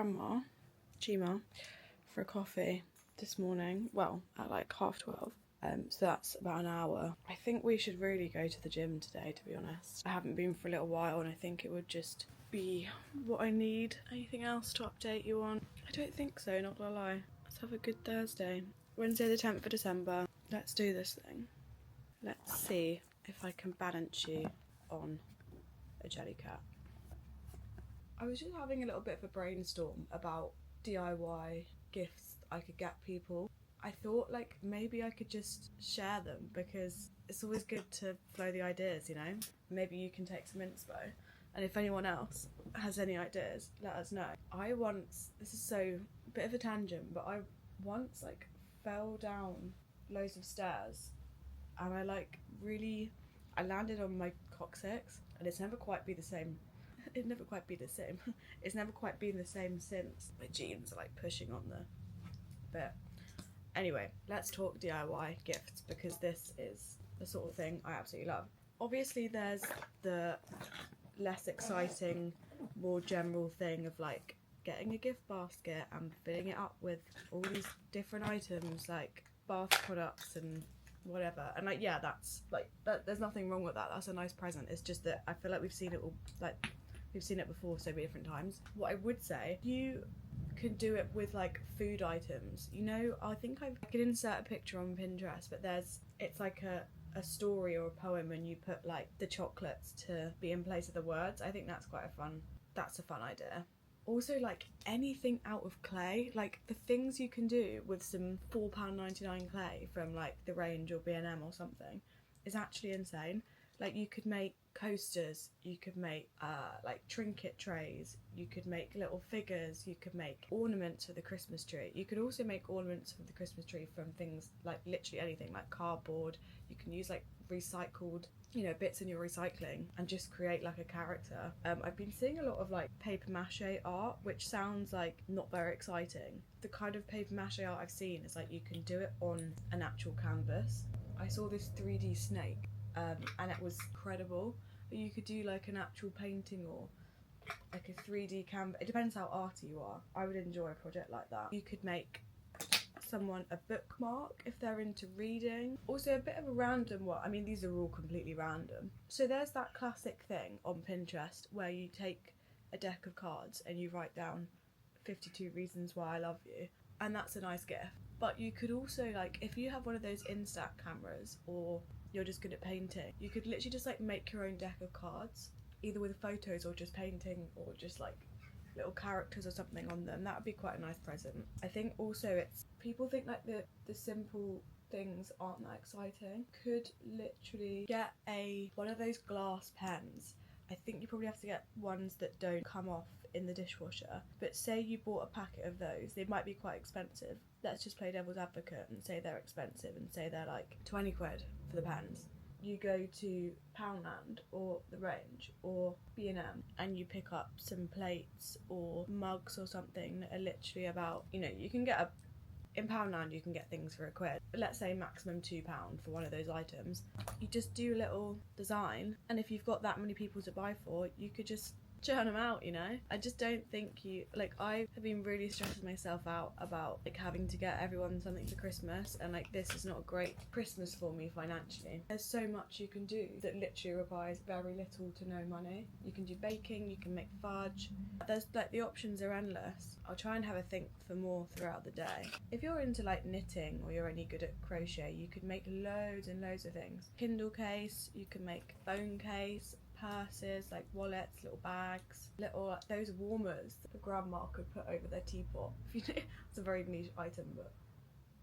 Grandma, Gma, for a coffee this morning. Well, at like 12:30. So that's about an hour. I think we should really go to the gym today, to be honest. I haven't been for a little while and I think it would just be what I need. Anything else to update you on? I don't think so, not gonna lie. Let's have a good Thursday. Wednesday the 10th of December. Let's do this thing. Let's see if I can balance you on a jelly cat. I was just having a little bit of a brainstorm about DIY gifts I could get people. I thought like maybe I could just share them because it's always good to flow the ideas, you know? Maybe you can take some inspo. And if anyone else has any ideas, let us know. I once, this is so, a bit of a tangent, but I once like fell down loads of stairs and I landed on my coccyx and it's never quite been the same. It's never quite been the same. It's never quite been the same since. My jeans are like pushing on the bit. Anyway, let's talk DIY gifts because this is the sort of thing I absolutely love. Obviously there's the less exciting, more general thing of like getting a gift basket and filling it up with all these different items like bath products and whatever. And like, yeah, that's like, there's nothing wrong with that. That's a nice present. It's just that I feel like we've seen it all, like we've seen it before so many different times. What I would say, you can do it with like food items, you know. I think I could insert a picture on Pinterest, but it's like a story or a poem and you put like the chocolates to be in place of the words. I think that's a fun idea. Also, like anything out of clay, like the things you can do with some £4.99 clay from like the Range or B&M or something is actually insane. Like you could make coasters, you could make like trinket trays, you could make little figures, you could make ornaments for the Christmas tree. You could also make ornaments for the Christmas tree from things like literally anything, like cardboard. You can use like recycled, you know, bits in your recycling and just create like a character. I've been seeing a lot of like paper mache art, which sounds like not very exciting. The kind of paper mache art I've seen is like you can do it on an actual canvas. I saw this 3D snake. And it was incredible. You could do like an actual painting or like a 3D canvas. It depends how arty you are. I would enjoy a project like that. You could make someone a bookmark if they're into reading. Also a bit of a random one. I mean, these are all completely random. So there's that classic thing on Pinterest where you take a deck of cards and you write down 52 reasons why I love you. And that's a nice gift. But you could also, like, if you have one of those Instax cameras or you're just good at painting, you could literally just like make your own deck of cards, either with photos or just painting or just like little characters or something on them. That would be quite a nice present. I think also it's, people think like the simple things aren't that exciting. Could literally get one of those glass pens. I think you probably have to get ones that don't come off in the dishwasher, but say you bought a packet of those, they might be quite expensive. Let's just play devil's advocate and say they're expensive and say they're like 20 quid for the pens. You go to Poundland or the Range or B&M and you pick up some plates or mugs or something that are literally about, you know, you can get in Poundland you can get things for £1. Let's say maximum £2 for one of those items. You just do a little design, and if you've got that many people to buy for, you could just churn them out, you know. I just don't think I have been really stressing myself out about like having to get everyone something for Christmas, and like this is not a great Christmas for me financially. There's so much you can do that literally requires very little to no money. You can do baking, you can make fudge. There's like the options are endless. I'll try and have a think for more throughout the day. If you're into like knitting or you're any good at crochet, you could make loads and loads of things. Kindle case, you can make phone case, purses, like wallets, little bags, little those warmers that the grandma could put over their teapot. It's a very niche item, but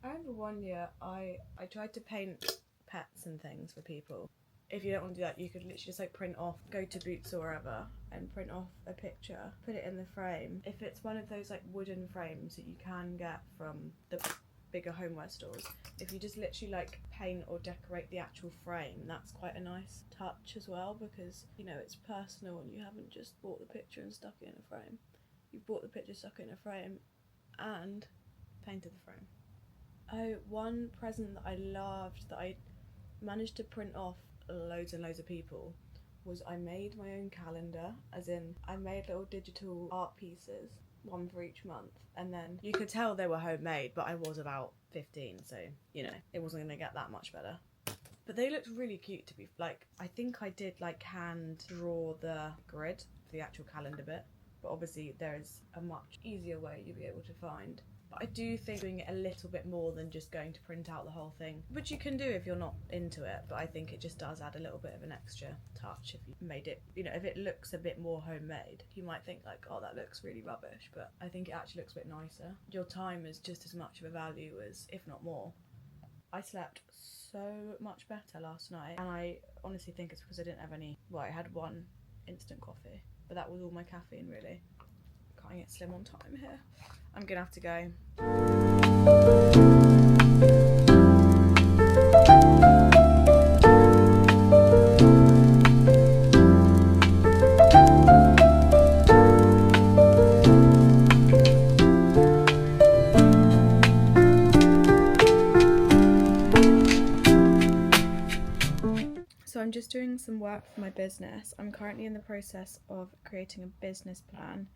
I remember one year I tried to paint pets and things for people. If you don't want to do that, you could literally just like print off, go to Boots or wherever and print off a picture, put it in the frame. If it's one of those like wooden frames that you can get from the bigger homeware stores, if you just literally like paint or decorate the actual frame, that's quite a nice touch as well, because you know it's personal and you haven't just bought the picture and stuck it in a frame. You've bought the picture, stuck it in a frame and painted the frame. Oh, one present that I loved that I managed to print off loads and loads of people was I made my own calendar, as in I made little digital art pieces one for each month, and then you could tell they were homemade, but I was about 15, so you know it wasn't going to get that much better. But they looked really cute to be like. I think I did like hand draw the grid for the actual calendar bit, but obviously there is a much easier way you'll be able to find. But I do think doing it a little bit more than just going to print out the whole thing, which you can do if you're not into it, but I think it just does add a little bit of an extra touch if you made it, you know, if it looks a bit more homemade. You might think like, oh, that looks really rubbish, but I think it actually looks a bit nicer. Your time is just as much of a value as, if not more. I slept so much better last night, and I honestly think it's because I didn't have any, well, I had one instant coffee, but that was all my caffeine really. Can't get slim on time here. I'm gonna have to go. So I'm just doing some work for my business. I'm currently in the process of creating a business plan,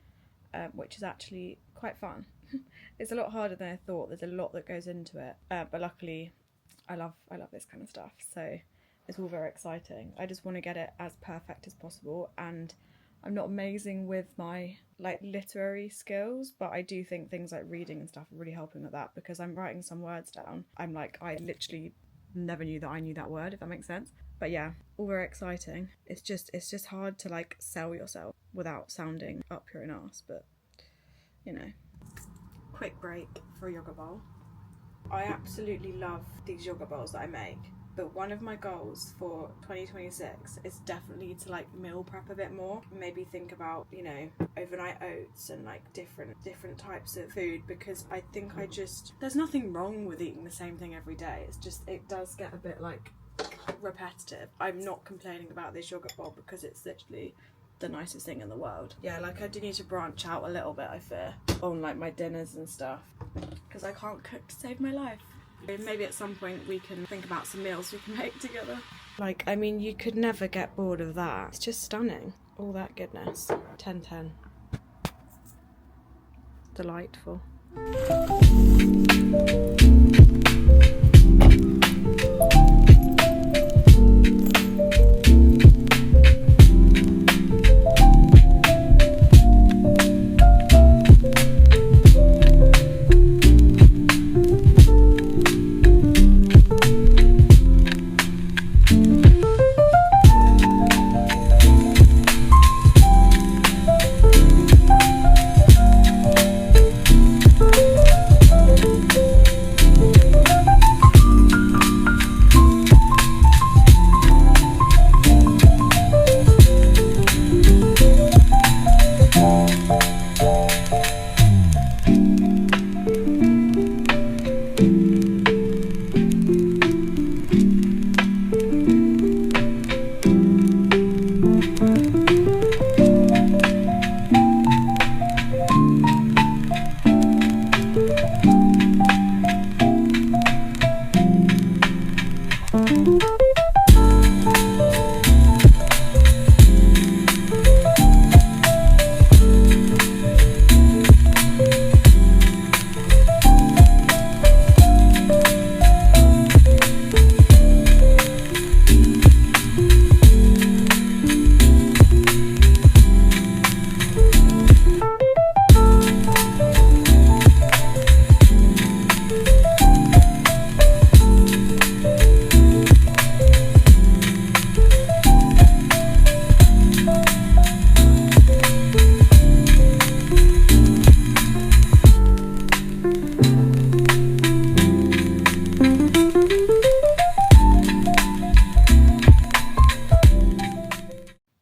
which is actually quite fun. It's a lot harder than I thought. There's a lot that goes into it, but luckily I love this kind of stuff, so it's all very exciting. I just want to get it as perfect as possible, and I'm not amazing with my like literary skills, but I do think things like reading and stuff are really helping with that, because I'm writing some words down. I'm like, I literally never knew that I knew that word, if that makes sense. But yeah, all very exciting. It's just hard to like sell yourself without sounding up your own arse, but you know. Quick break for a yogurt bowl. I absolutely love these yogurt bowls that I make, but one of my goals for 2026 is definitely to like meal prep a bit more. Maybe think about, you know, overnight oats and like different types of food, because I think there's nothing wrong with eating the same thing every day. It's just, it does get a bit like repetitive. I'm not complaining about this yogurt bowl because it's literally the nicest thing in the world. Yeah, like I do need to branch out a little bit, I fear, on like my dinners and stuff, because I can't cook to save my life. Maybe at some point we can think about some meals we can make together. Like, I mean, you could never get bored of that. It's just stunning. All that goodness. 10/10. Delightful.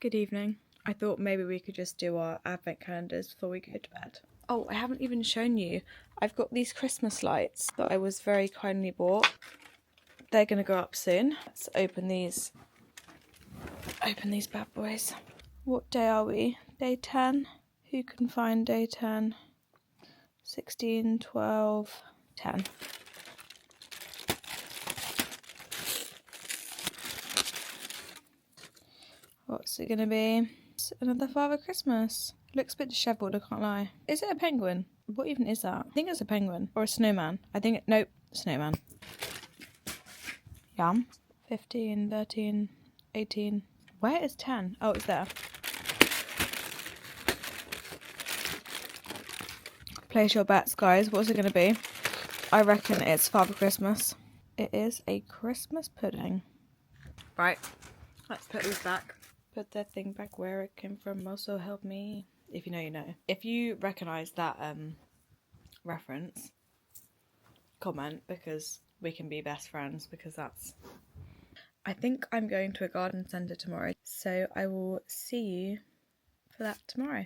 Good evening. I thought maybe we could just do our advent calendars before we go to bed. Oh, I haven't even shown you. I've got these Christmas lights that I was very kindly bought. They're going to go up soon. Let's open these bad boys. What day are we? Day 10? Who can find day 10? 16, 12, 10. What's it going to be? is another Father Christmas. Looks a bit dishevelled, I can't lie. Is it a penguin? What even is that? I think it's a penguin. Or a snowman. Nope, snowman. Yum. 15, 13, 18. Where is 10? Oh, it's there. Place your bets, guys. What's it going to be? I reckon it's Father Christmas. It is a Christmas pudding. Right, let's put these back. Put that thing back where it came from. Also help me. If you know, you know. If you recognise that reference, comment, because we can be best friends, because that's... I think I'm going to a garden centre tomorrow, so I will see you for that tomorrow.